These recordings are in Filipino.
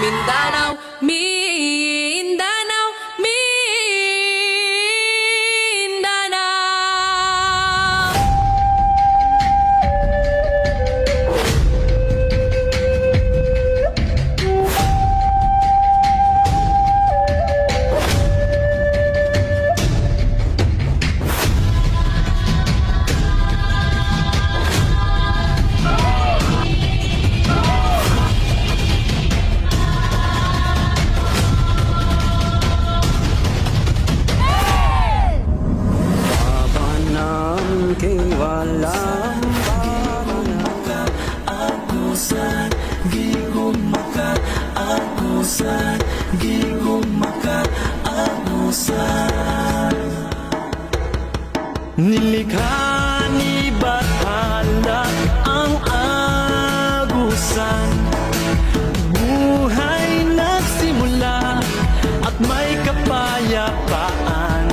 Mindanao, Mindanao, Mindanao. Walang pamagat, agusan, gigumakat, agusan, gigumakat, agusan. Nilikha ni Bathala ang agusan, buhay nagsimula at may kapayapaan.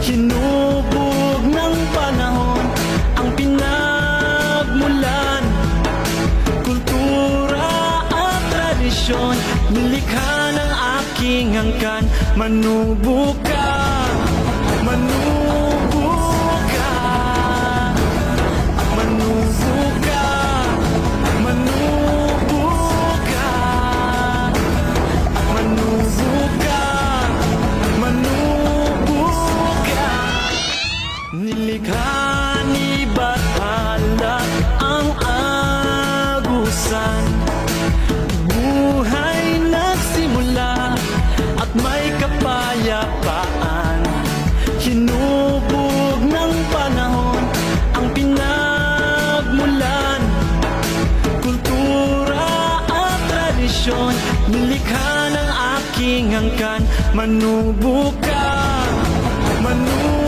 Hinubog ng panahon ang pinagmulan, kultura at tradisyon, nilikha ng aking angkan. Manubo ka, manubo ka, manubo ka, manubo ka, manubo ka, manubo ka. Nilikha ni Bathala ang agusan, buhay nagsimula at may kapayapaan. Hinubog ng panahon ang pinagmulan, kultura at tradisyon, nilikha ng aking angkan. Manubo ka, manubo